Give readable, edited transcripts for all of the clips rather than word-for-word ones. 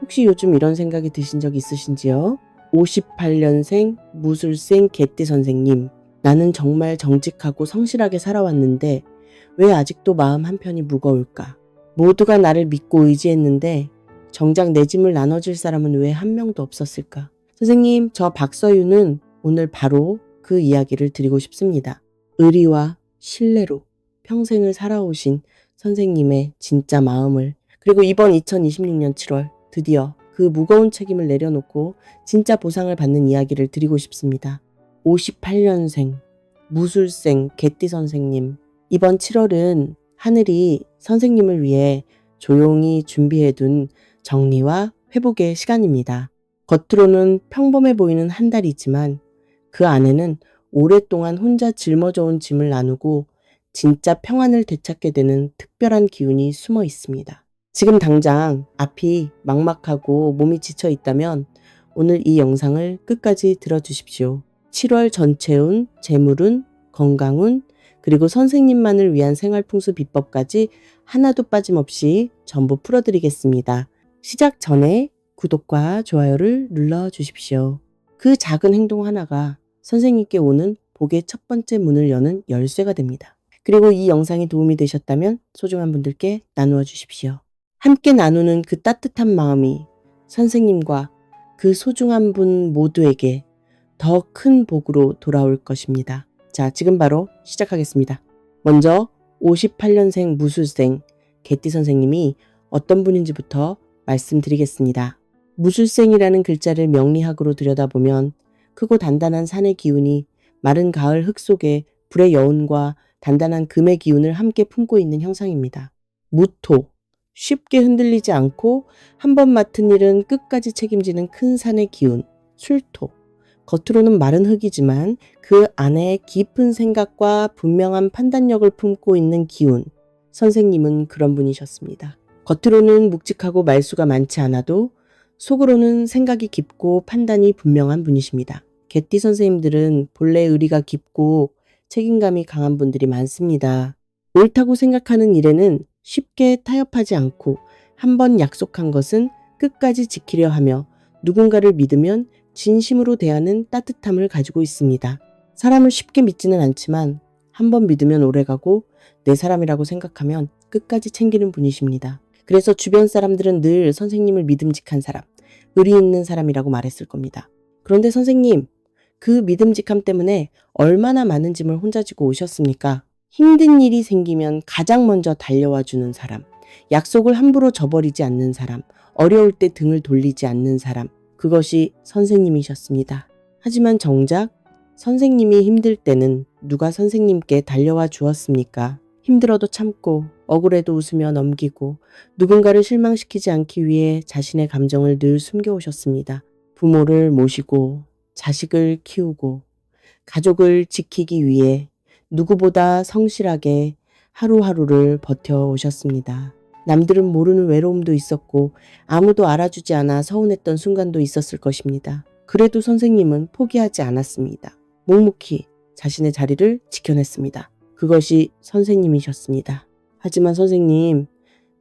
혹시 요즘 이런 생각이 드신 적 있으신지요? 58년생 무술생 개띠 선생님. 나는 정말 정직하고 성실하게 살아왔는데 왜 아직도 마음 한편이 무거울까? 모두가 나를 믿고 의지했는데 정작 내 짐을 나눠줄 사람은 왜 한 명도 없었을까? 선생님, 저 박서윤은 오늘 바로 그 이야기를 드리고 싶습니다. 의리와 신뢰로 평생을 살아오신 선생님의 진짜 마음을, 그리고 이번 2026년 7월 드디어 그 무거운 책임을 내려놓고 진짜 보상을 받는 이야기를 드리고 싶습니다. 58년생 무술생 개띠 선생님, 이번 7월은 하늘이 선생님을 위해 조용히 준비해둔 정리와 회복의 시간입니다. 겉으로는 평범해 보이는 한 달이지만 그 안에는 오랫동안 혼자 짊어져온 짐을 나누고 진짜 평안을 되찾게 되는 특별한 기운이 숨어 있습니다. 지금 당장 앞이 막막하고 몸이 지쳐 있다면 오늘 이 영상을 끝까지 들어주십시오. 7월 전체운, 재물운, 건강운, 그리고 선생님만을 위한 생활풍수 비법까지 하나도 빠짐없이 전부 풀어드리겠습니다. 시작 전에 구독과 좋아요를 눌러주십시오. 그 작은 행동 하나가 선생님께 오는 복의 첫 번째 문을 여는 열쇠가 됩니다. 그리고 이 영상이 도움이 되셨다면 소중한 분들께 나누어 주십시오. 함께 나누는 그 따뜻한 마음이 선생님과 그 소중한 분 모두에게 더 큰 복으로 돌아올 것입니다. 자, 지금 바로 시작하겠습니다. 먼저 58년생 무술생 개띠 선생님이 어떤 분인지부터 말씀드리겠습니다. 무술생이라는 글자를 명리학으로 들여다보면 크고 단단한 산의 기운이 마른 가을 흙 속에 불의 여운과 단단한 금의 기운을 함께 품고 있는 형상입니다. 무토, 쉽게 흔들리지 않고 한 번 맡은 일은 끝까지 책임지는 큰 산의 기운. 술토, 겉으로는 마른 흙이지만 그 안에 깊은 생각과 분명한 판단력을 품고 있는 기운. 선생님은 그런 분이셨습니다. 겉으로는 묵직하고 말수가 많지 않아도 속으로는 생각이 깊고 판단이 분명한 분이십니다. 개띠 선생님들은 본래 의리가 깊고 책임감이 강한 분들이 많습니다. 옳다고 생각하는 일에는 쉽게 타협하지 않고 한 번 약속한 것은 끝까지 지키려 하며 누군가를 믿으면 진심으로 대하는 따뜻함을 가지고 있습니다. 사람을 쉽게 믿지는 않지만 한 번 믿으면 오래가고 내 사람이라고 생각하면 끝까지 챙기는 분이십니다. 그래서 주변 사람들은 늘 선생님을 믿음직한 사람, 의리 있는 사람이라고 말했을 겁니다. 그런데 선생님, 그 믿음직함 때문에 얼마나 많은 짐을 혼자 지고 오셨습니까? 힘든 일이 생기면 가장 먼저 달려와 주는 사람, 약속을 함부로 저버리지 않는 사람, 어려울 때 등을 돌리지 않는 사람, 그것이 선생님이셨습니다. 하지만 정작 선생님이 힘들 때는 누가 선생님께 달려와 주었습니까? 힘들어도 참고 억울해도 웃으며 넘기고 누군가를 실망시키지 않기 위해 자신의 감정을 늘 숨겨오셨습니다. 부모를 모시고 자식을 키우고 가족을 지키기 위해 누구보다 성실하게 하루하루를 버텨오셨습니다. 남들은 모르는 외로움도 있었고 아무도 알아주지 않아 서운했던 순간도 있었을 것입니다. 그래도 선생님은 포기하지 않았습니다. 묵묵히 자신의 자리를 지켜냈습니다. 그것이 선생님이셨습니다. 하지만 선생님,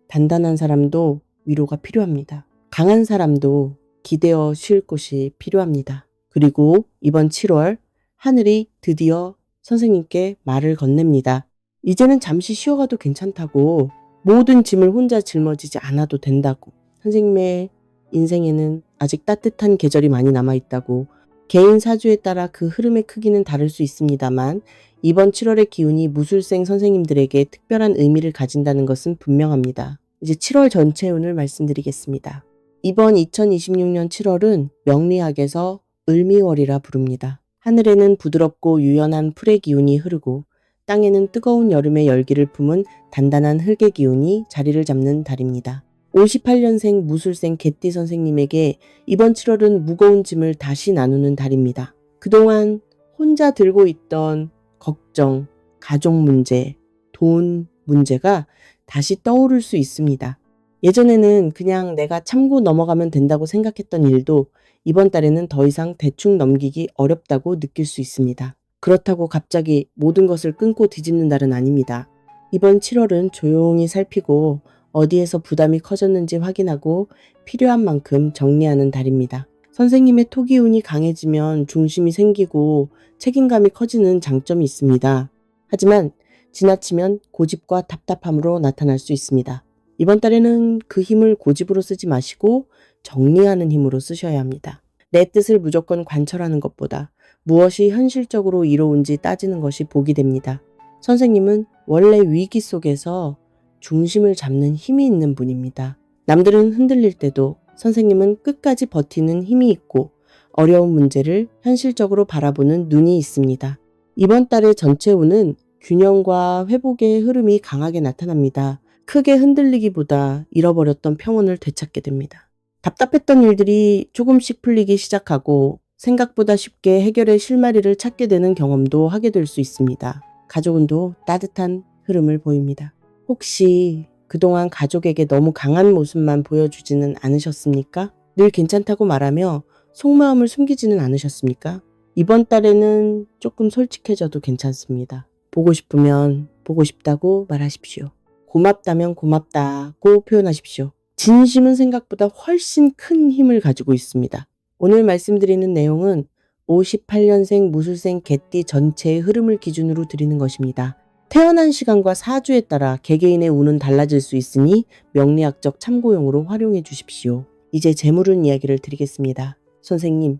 단단한 사람도 위로가 필요합니다. 강한 사람도 기대어 쉴 곳이 필요합니다. 그리고 이번 7월 하늘이 드디어 선생님께 말을 건넵니다. 이제는 잠시 쉬어가도 괜찮다고, 모든 짐을 혼자 짊어지지 않아도 된다고, 선생님의 인생에는 아직 따뜻한 계절이 많이 남아있다고, 개인 사주에 따라 그 흐름의 크기는 다를 수 있습니다만 이번 7월의 기운이 무술생 선생님들에게 특별한 의미를 가진다는 것은 분명합니다. 이제 7월 전체 운을 말씀드리겠습니다. 이번 2026년 7월은 명리학에서 을미월이라 부릅니다. 하늘에는 부드럽고 유연한 풀의 기운이 흐르고 땅에는 뜨거운 여름의 열기를 품은 단단한 흙의 기운이 자리를 잡는 달입니다. 58년생 무술생 개띠 선생님에게 이번 7월은 무거운 짐을 다시 나누는 달입니다. 그동안 혼자 들고 있던 걱정, 가족 문제, 돈 문제가 다시 떠오를 수 있습니다. 예전에는 그냥 내가 참고 넘어가면 된다고 생각했던 일도 이번 달에는 더 이상 대충 넘기기 어렵다고 느낄 수 있습니다. 그렇다고 갑자기 모든 것을 끊고 뒤집는 달은 아닙니다. 이번 7월은 조용히 살피고 어디에서 부담이 커졌는지 확인하고 필요한 만큼 정리하는 달입니다. 선생님의 토기운이 강해지면 중심이 생기고 책임감이 커지는 장점이 있습니다. 하지만 지나치면 고집과 답답함으로 나타날 수 있습니다. 이번 달에는 그 힘을 고집으로 쓰지 마시고 정리하는 힘으로 쓰셔야 합니다. 내 뜻을 무조건 관철하는 것보다 무엇이 현실적으로 이로운지 따지는 것이 복이 됩니다. 선생님은 원래 위기 속에서 중심을 잡는 힘이 있는 분입니다. 남들은 흔들릴 때도 선생님은 끝까지 버티는 힘이 있고 어려운 문제를 현실적으로 바라보는 눈이 있습니다. 이번 달의 전체 운은 균형과 회복의 흐름이 강하게 나타납니다. 크게 흔들리기보다 잃어버렸던 평온을 되찾게 됩니다. 답답했던 일들이 조금씩 풀리기 시작하고 생각보다 쉽게 해결의 실마리를 찾게 되는 경험도 하게 될 수 있습니다. 가족운도 따뜻한 흐름을 보입니다. 혹시 그동안 가족에게 너무 강한 모습만 보여주지는 않으셨습니까? 늘 괜찮다고 말하며 속마음을 숨기지는 않으셨습니까? 이번 달에는 조금 솔직해져도 괜찮습니다. 보고 싶으면 보고 싶다고 말하십시오. 고맙다면 고맙다고 표현하십시오. 진심은 생각보다 훨씬 큰 힘을 가지고 있습니다. 오늘 말씀드리는 내용은 58년생 무술생 개띠 전체의 흐름을 기준으로 드리는 것입니다. 태어난 시간과 사주에 따라 개개인의 운은 달라질 수 있으니 명리학적 참고용으로 활용해 주십시오. 이제 재물운 이야기를 드리겠습니다. 선생님,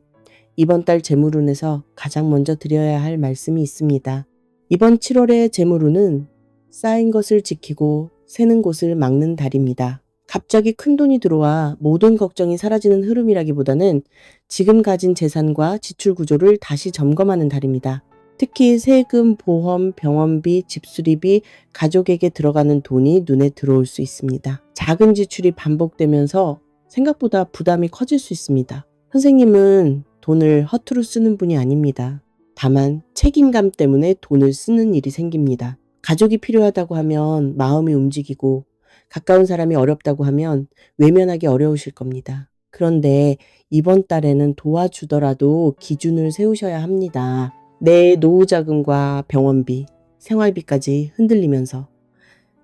이번 달 재물운에서 가장 먼저 드려야 할 말씀이 있습니다. 이번 7월의 재물운은 쌓인 것을 지키고 새는 곳을 막는 달입니다. 갑자기 큰돈이 들어와 모든 걱정이 사라지는 흐름이라기보다는 지금 가진 재산과 지출 구조를 다시 점검하는 달입니다. 특히 세금, 보험, 병원비, 집수리비, 가족에게 들어가는 돈이 눈에 들어올 수 있습니다. 작은 지출이 반복되면서 생각보다 부담이 커질 수 있습니다. 선생님은 돈을 허투루 쓰는 분이 아닙니다. 다만 책임감 때문에 돈을 쓰는 일이 생깁니다. 가족이 필요하다고 하면 마음이 움직이고 가까운 사람이 어렵다고 하면 외면하기 어려우실 겁니다. 그런데 이번 달에는 도와주더라도 기준을 세우셔야 합니다. 내 노후자금과 병원비, 생활비까지 흔들리면서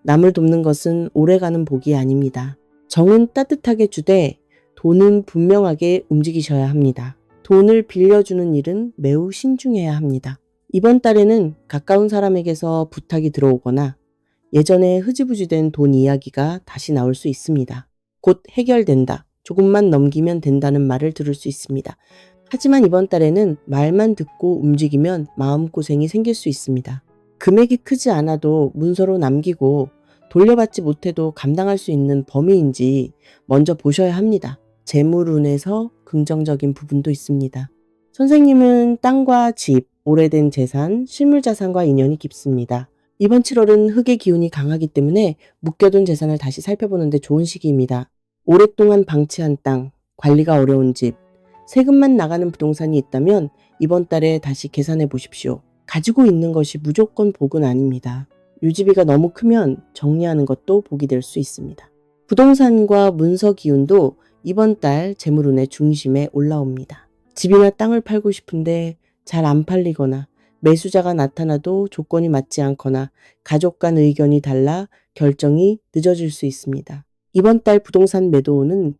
남을 돕는 것은 오래가는 복이 아닙니다. 정은 따뜻하게 주되 돈은 분명하게 움직이셔야 합니다. 돈을 빌려주는 일은 매우 신중해야 합니다. 이번 달에는 가까운 사람에게서 부탁이 들어오거나 예전에 흐지부지된 돈 이야기가 다시 나올 수 있습니다. 곧 해결된다, 조금만 넘기면 된다는 말을 들을 수 있습니다. 하지만 이번 달에는 말만 듣고 움직이면 마음고생이 생길 수 있습니다. 금액이 크지 않아도 문서로 남기고 돌려받지 못해도 감당할 수 있는 범위인지 먼저 보셔야 합니다. 재물운에서 긍정적인 부분도 있습니다. 선생님은 땅과 집, 오래된 재산, 실물자산과 인연이 깊습니다. 이번 7월은 흙의 기운이 강하기 때문에 묶여둔 재산을 다시 살펴보는데 좋은 시기입니다. 오랫동안 방치한 땅, 관리가 어려운 집, 세금만 나가는 부동산이 있다면 이번 달에 다시 계산해 보십시오. 가지고 있는 것이 무조건 복은 아닙니다. 유지비가 너무 크면 정리하는 것도 복이 될 수 있습니다. 부동산과 문서 기운도 이번 달 재물운의 중심에 올라옵니다. 집이나 땅을 팔고 싶은데 잘 안 팔리거나 매수자가 나타나도 조건이 맞지 않거나 가족 간 의견이 달라 결정이 늦어질 수 있습니다. 이번 달 부동산 매도운은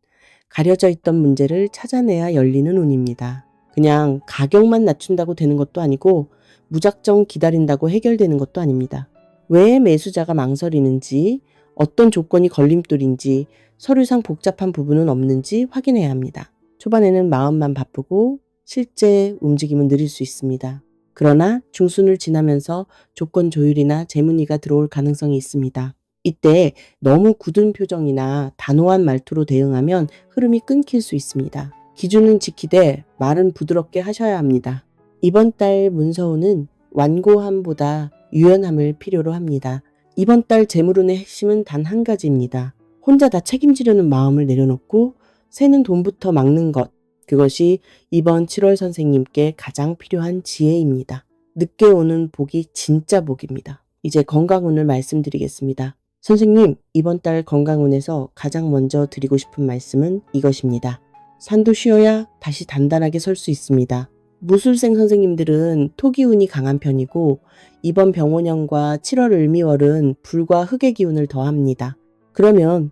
가려져 있던 문제를 찾아내야 열리는 운입니다. 그냥 가격만 낮춘다고 되는 것도 아니고 무작정 기다린다고 해결되는 것도 아닙니다. 왜 매수자가 망설이는지, 어떤 조건이 걸림돌인지, 서류상 복잡한 부분은 없는지 확인해야 합니다. 초반에는 마음만 바쁘고 실제 움직임은 느릴 수 있습니다. 그러나 중순을 지나면서 조건 조율이나 재문의가 들어올 가능성이 있습니다. 이때 너무 굳은 표정이나 단호한 말투로 대응하면 흐름이 끊길 수 있습니다. 기준은 지키되 말은 부드럽게 하셔야 합니다. 이번 달 문서운은 완고함보다 유연함을 필요로 합니다. 이번 달 재물운의 핵심은 단 한 가지입니다. 혼자 다 책임지려는 마음을 내려놓고 새는 돈부터 막는 것, 그것이 이번 7월 선생님께 가장 필요한 지혜입니다. 늦게 오는 복이 진짜 복입니다. 이제 건강운을 말씀드리겠습니다. 선생님, 이번 달 건강운에서 가장 먼저 드리고 싶은 말씀은 이것입니다. 산도 쉬어야 다시 단단하게 설 수 있습니다. 무술생 선생님들은 토기운이 강한 편이고 이번 병원년과 7월 을미월은 불과 흙의 기운을 더합니다. 그러면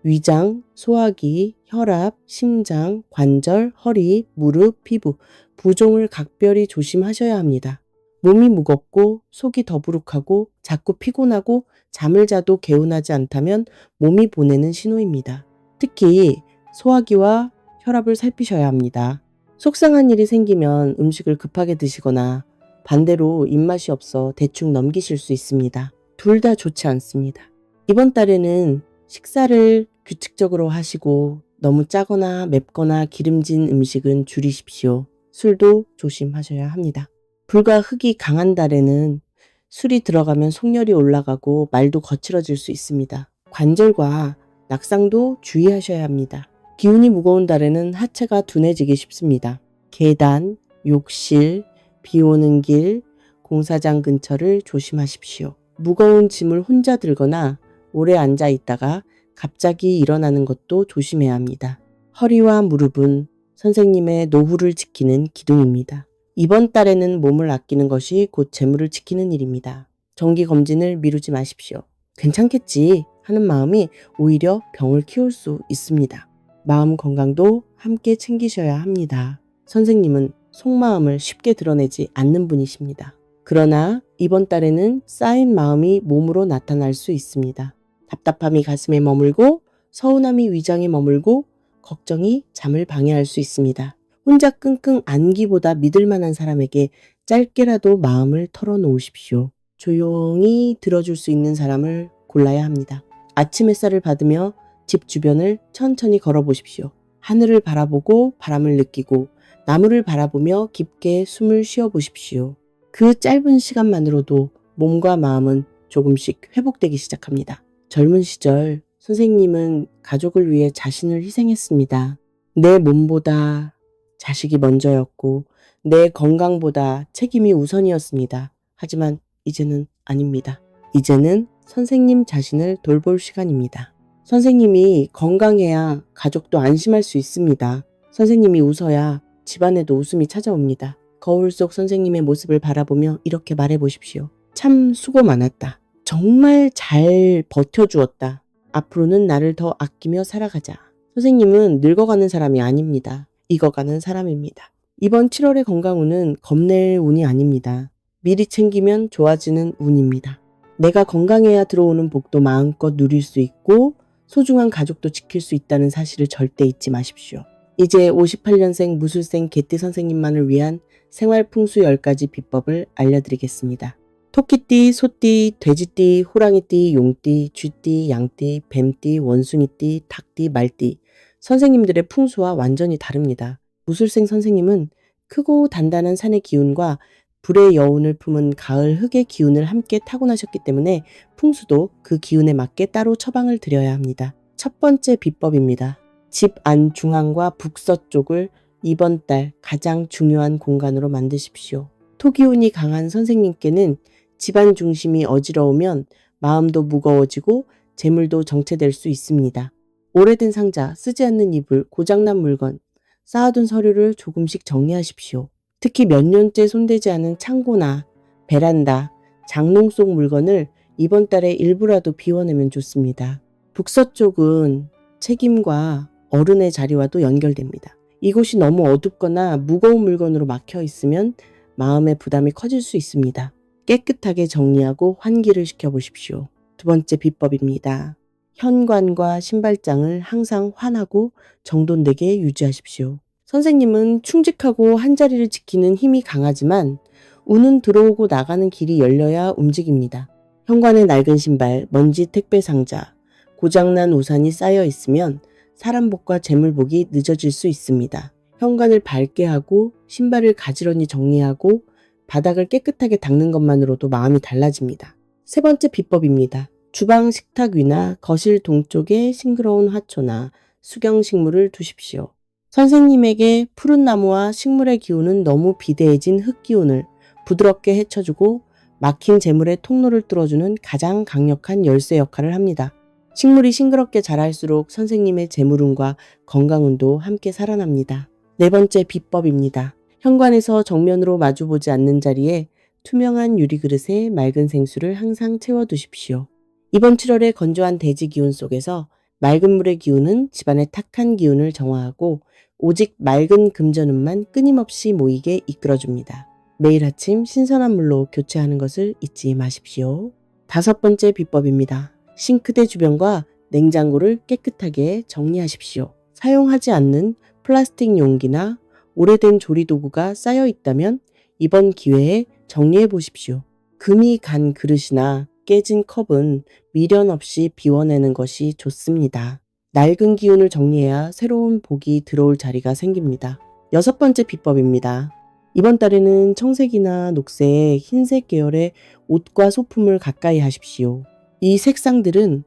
위장, 소화기, 혈압, 심장, 관절, 허리, 무릎, 피부, 부종을 각별히 조심하셔야 합니다. 몸이 무겁고 속이 더부룩하고 자꾸 피곤하고 잠을 자도 개운하지 않다면 몸이 보내는 신호입니다. 특히 소화기와 혈압을 살피셔야 합니다. 속상한 일이 생기면 음식을 급하게 드시거나 반대로 입맛이 없어 대충 넘기실 수 있습니다. 둘 다 좋지 않습니다. 이번 달에는 식사를 규칙적으로 하시고 너무 짜거나 맵거나 기름진 음식은 줄이십시오. 술도 조심하셔야 합니다. 불과 흙이 강한 달에는 술이 들어가면 속열이 올라가고 말도 거칠어질 수 있습니다. 관절과 낙상도 주의하셔야 합니다. 기운이 무거운 달에는 하체가 둔해지기 쉽습니다. 계단, 욕실, 비 오는 길, 공사장 근처를 조심하십시오. 무거운 짐을 혼자 들거나 오래 앉아 있다가 갑자기 일어나는 것도 조심해야 합니다. 허리와 무릎은 선생님의 노후를 지키는 기둥입니다. 이번 달에는 몸을 아끼는 것이 곧 재물을 지키는 일입니다. 정기검진을 미루지 마십시오. 괜찮겠지 하는 마음이 오히려 병을 키울 수 있습니다. 마음 건강도 함께 챙기셔야 합니다. 선생님은 속마음을 쉽게 드러내지 않는 분이십니다. 그러나 이번 달에는 쌓인 마음이 몸으로 나타날 수 있습니다. 답답함이 가슴에 머물고 서운함이 위장에 머물고 걱정이 잠을 방해할 수 있습니다. 혼자 끙끙 앓기보다 믿을 만한 사람에게 짧게라도 마음을 털어놓으십시오. 조용히 들어줄 수 있는 사람을 골라야 합니다. 아침 햇살을 받으며 집 주변을 천천히 걸어보십시오. 하늘을 바라보고 바람을 느끼고 나무를 바라보며 깊게 숨을 쉬어보십시오. 그 짧은 시간만으로도 몸과 마음은 조금씩 회복되기 시작합니다. 젊은 시절 선생님은 가족을 위해 자신을 희생했습니다. 내 몸보다 자식이 먼저였고 내 건강보다 책임이 우선이었습니다. 하지만 이제는 아닙니다. 이제는 선생님 자신을 돌볼 시간입니다. 선생님이 건강해야 가족도 안심할 수 있습니다. 선생님이 웃어야 집안에도 웃음이 찾아옵니다. 거울 속 선생님의 모습을 바라보며 이렇게 말해보십시오. 참 수고 많았다. 정말 잘 버텨주었다. 앞으로는 나를 더 아끼며 살아가자. 선생님은 늙어가는 사람이 아닙니다. 익어가는 사람입니다. 이번 7월의 건강운은 겁낼 운이 아닙니다. 미리 챙기면 좋아지는 운입니다. 내가 건강해야 들어오는 복도 마음껏 누릴 수 있고 소중한 가족도 지킬 수 있다는 사실을 절대 잊지 마십시오. 이제 58년생 무술생 개띠 선생님만을 위한 생활풍수 10가지 비법을 알려드리겠습니다. 토끼띠, 소띠, 돼지띠, 호랑이띠, 용띠, 쥐띠, 양띠, 뱀띠, 원숭이띠, 닭띠, 말띠. 선생님들의 풍수와 완전히 다릅니다. 무술생 선생님은 크고 단단한 산의 기운과 불의 여운을 품은 가을 흙의 기운을 함께 타고나셨기 때문에 풍수도 그 기운에 맞게 따로 처방을 드려야 합니다. 첫 번째 비법입니다. 집 안 중앙과 북서쪽을 이번 달 가장 중요한 공간으로 만드십시오. 토기운이 강한 선생님께는 집안 중심이 어지러우면 마음도 무거워지고 재물도 정체될 수 있습니다. 오래된 상자, 쓰지 않는 이불, 고장난 물건, 쌓아둔 서류를 조금씩 정리하십시오. 특히 몇 년째 손대지 않은 창고나 베란다, 장롱 속 물건을 이번 달에 일부라도 비워내면 좋습니다. 북서쪽은 책임과 어른의 자리와도 연결됩니다. 이곳이 너무 어둡거나 무거운 물건으로 막혀 있으면 마음의 부담이 커질 수 있습니다. 깨끗하게 정리하고 환기를 시켜보십시오. 두 번째 비법입니다. 현관과 신발장을 항상 환하고 정돈되게 유지하십시오. 선생님은 충직하고 한자리를 지키는 힘이 강하지만 운은 들어오고 나가는 길이 열려야 움직입니다. 현관에 낡은 신발, 먼지 택배 상자, 고장난 우산이 쌓여 있으면 사람복과 재물복이 늦어질 수 있습니다. 현관을 밝게 하고 신발을 가지런히 정리하고 바닥을 깨끗하게 닦는 것만으로도 마음이 달라집니다. 세 번째 비법입니다. 주방 식탁 위나 거실 동쪽에 싱그러운 화초나 수경식물을 두십시오. 선생님에게 푸른 나무와 식물의 기운은 너무 비대해진 흙 기운을 부드럽게 헤쳐주고 막힌 재물의 통로를 뚫어주는 가장 강력한 열쇠 역할을 합니다. 식물이 싱그럽게 자랄수록 선생님의 재물운과 건강운도 함께 살아납니다. 네 번째 비법입니다. 현관에서 정면으로 마주보지 않는 자리에 투명한 유리 그릇에 맑은 생수를 항상 채워두십시오. 이번 7월의 건조한 대지 기운 속에서 맑은 물의 기운은 집안의 탁한 기운을 정화하고 오직 맑은 금전운만 끊임없이 모이게 이끌어줍니다. 매일 아침 신선한 물로 교체하는 것을 잊지 마십시오. 5번째 비법입니다. 싱크대 주변과 냉장고를 깨끗하게 정리하십시오. 사용하지 않는 플라스틱 용기나 오래된 조리도구가 쌓여 있다면 이번 기회에 정리해 보십시오. 금이 간 그릇이나 깨진 컵은 미련 없이 비워내는 것이 좋습니다. 낡은 기운을 정리해야 새로운 복이 들어올 자리가 생깁니다. 6번째 비법입니다. 이번 달에는 청색이나 녹색, 흰색 계열의 옷과 소품을 가까이 하십시오. 이 색상들은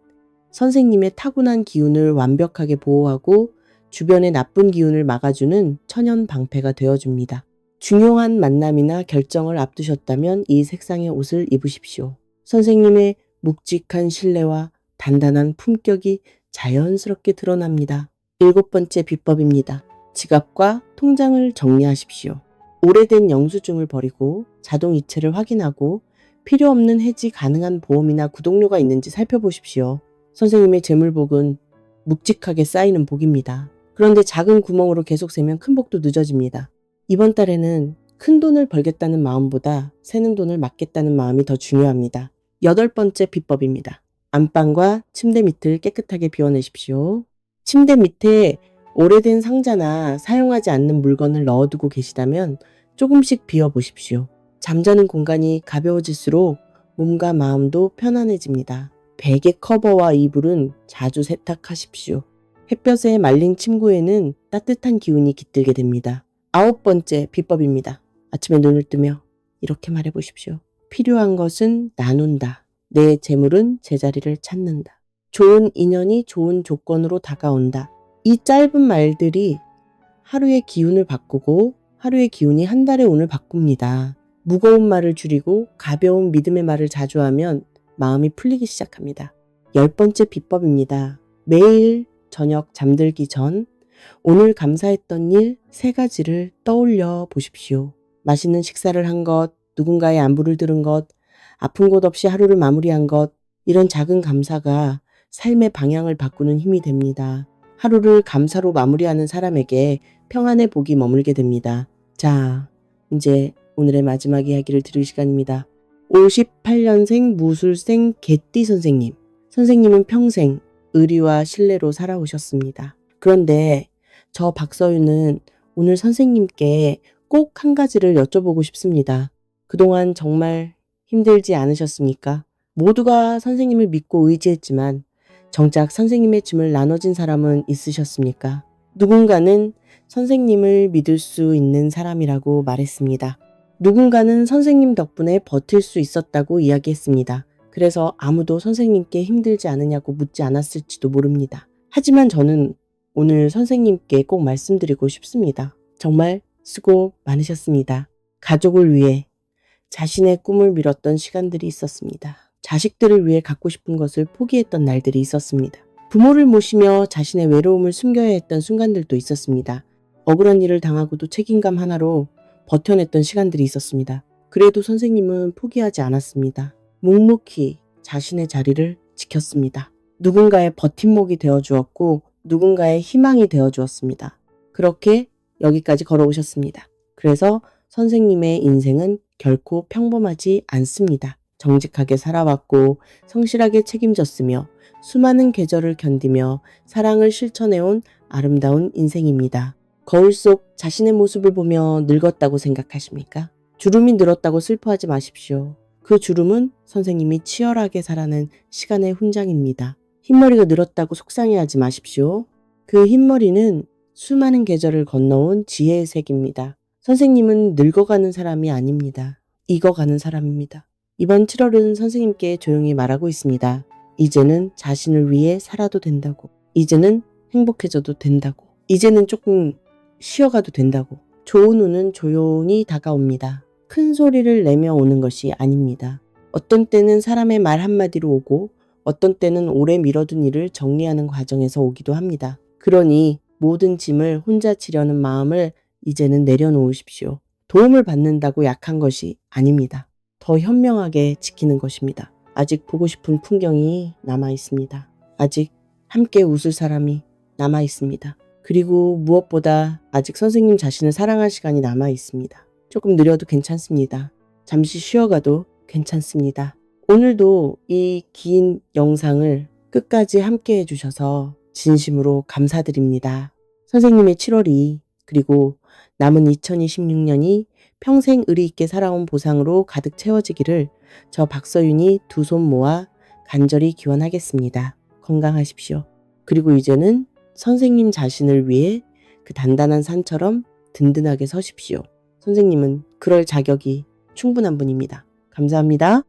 선생님의 타고난 기운을 완벽하게 보호하고 주변의 나쁜 기운을 막아주는 천연 방패가 되어줍니다. 중요한 만남이나 결정을 앞두셨다면 이 색상의 옷을 입으십시오. 선생님의 묵직한 신뢰와 단단한 품격이 자연스럽게 드러납니다. 7번째 비법입니다. 지갑과 통장을 정리하십시오. 오래된 영수증을 버리고 자동이체를 확인하고 필요 없는 해지 가능한 보험이나 구독료가 있는지 살펴보십시오. 선생님의 재물복은 묵직하게 쌓이는 복입니다. 그런데 작은 구멍으로 계속 세면 큰 복도 늦어집니다. 이번 달에는 큰 돈을 벌겠다는 마음보다 새는 돈을 막겠다는 마음이 더 중요합니다. 8번째 비법입니다. 안방과 침대 밑을 깨끗하게 비워내십시오. 침대 밑에 오래된 상자나 사용하지 않는 물건을 넣어두고 계시다면 조금씩 비워보십시오. 잠자는 공간이 가벼워질수록 몸과 마음도 편안해집니다. 베개 커버와 이불은 자주 세탁하십시오. 햇볕에 말린 침구에는 따뜻한 기운이 깃들게 됩니다. 9번째 비법입니다. 아침에 눈을 뜨며 이렇게 말해보십시오. 필요한 것은 나눈다. 내 재물은 제자리를 찾는다. 좋은 인연이 좋은 조건으로 다가온다. 이 짧은 말들이 하루의 기운을 바꾸고 하루의 기운이 한 달의 운을 바꿉니다. 무거운 말을 줄이고 가벼운 믿음의 말을 자주 하면 마음이 풀리기 시작합니다. 10번째 비법입니다. 매일 저녁 잠들기 전 오늘 감사했던 일 3가지를 떠올려 보십시오. 맛있는 식사를 한 것, 누군가의 안부를 들은 것, 아픈 곳 없이 하루를 마무리한 것, 이런 작은 감사가 삶의 방향을 바꾸는 힘이 됩니다. 하루를 감사로 마무리하는 사람에게 평안의 복이 머물게 됩니다. 자, 이제 오늘의 마지막 이야기를 들을 시간입니다. 58년생 무술생 개띠 선생님. 선생님은 평생 의리와 신뢰로 살아오셨습니다. 그런데 저 박서윤은 오늘 선생님께 꼭 한 가지를 여쭤보고 싶습니다. 그동안 정말 힘들지 않으셨습니까? 모두가 선생님을 믿고 의지했지만 정작 선생님의 짐을 나눠진 사람은 있으셨습니까? 누군가는 선생님을 믿을 수 있는 사람이라고 말했습니다. 누군가는 선생님 덕분에 버틸 수 있었다고 이야기했습니다. 그래서 아무도 선생님께 힘들지 않으냐고 묻지 않았을지도 모릅니다. 하지만 저는 오늘 선생님께 꼭 말씀드리고 싶습니다. 정말 수고 많으셨습니다. 가족을 위해 자신의 꿈을 밀었던 시간들이 있었습니다. 자식들을 위해 갖고 싶은 것을 포기했던 날들이 있었습니다. 부모를 모시며 자신의 외로움을 숨겨야 했던 순간들도 있었습니다. 억울한 일을 당하고도 책임감 하나로 버텨냈던 시간들이 있었습니다. 그래도 선생님은 포기하지 않았습니다. 묵묵히 자신의 자리를 지켰습니다. 누군가의 버팀목이 되어주었고 누군가의 희망이 되어주었습니다. 그렇게 여기까지 걸어오셨습니다. 그래서 선생님의 인생은 결코 평범하지 않습니다. 정직하게 살아왔고 성실하게 책임졌으며 수많은 계절을 견디며 사랑을 실천해온 아름다운 인생입니다. 거울 속 자신의 모습을 보며 늙었다고 생각하십니까? 주름이 늘었다고 슬퍼하지 마십시오. 그 주름은 선생님이 치열하게 살아낸 시간의 훈장입니다. 흰머리가 늘었다고 속상해하지 마십시오. 그 흰머리는 수많은 계절을 건너온 지혜의 색입니다. 선생님은 늙어가는 사람이 아닙니다. 익어가는 사람입니다. 이번 7월은 선생님께 조용히 말하고 있습니다. 이제는 자신을 위해 살아도 된다고. 이제는 행복해져도 된다고. 이제는 조금 쉬어가도 된다고. 좋은 운은 조용히 다가옵니다. 큰 소리를 내며 오는 것이 아닙니다. 어떤 때는 사람의 말 한마디로 오고 어떤 때는 오래 미뤄둔 일을 정리하는 과정에서 오기도 합니다. 그러니 모든 짐을 혼자 지려는 마음을 이제는 내려놓으십시오. 도움을 받는다고 약한 것이 아닙니다. 더 현명하게 지키는 것입니다. 아직 보고 싶은 풍경이 남아 있습니다. 아직 함께 웃을 사람이 남아 있습니다. 그리고 무엇보다 아직 선생님 자신을 사랑할 시간이 남아 있습니다. 조금 느려도 괜찮습니다. 잠시 쉬어가도 괜찮습니다. 오늘도 이 긴 영상을 끝까지 함께 해주셔서 진심으로 감사드립니다. 선생님의 7월이 그리고 남은 2026년이 평생 의리 있게 살아온 보상으로 가득 채워지기를 저 박서윤이 두 손 모아 간절히 기원하겠습니다. 건강하십시오. 그리고 이제는 선생님 자신을 위해 그 단단한 산처럼 든든하게 서십시오. 선생님은 그럴 자격이 충분한 분입니다. 감사합니다.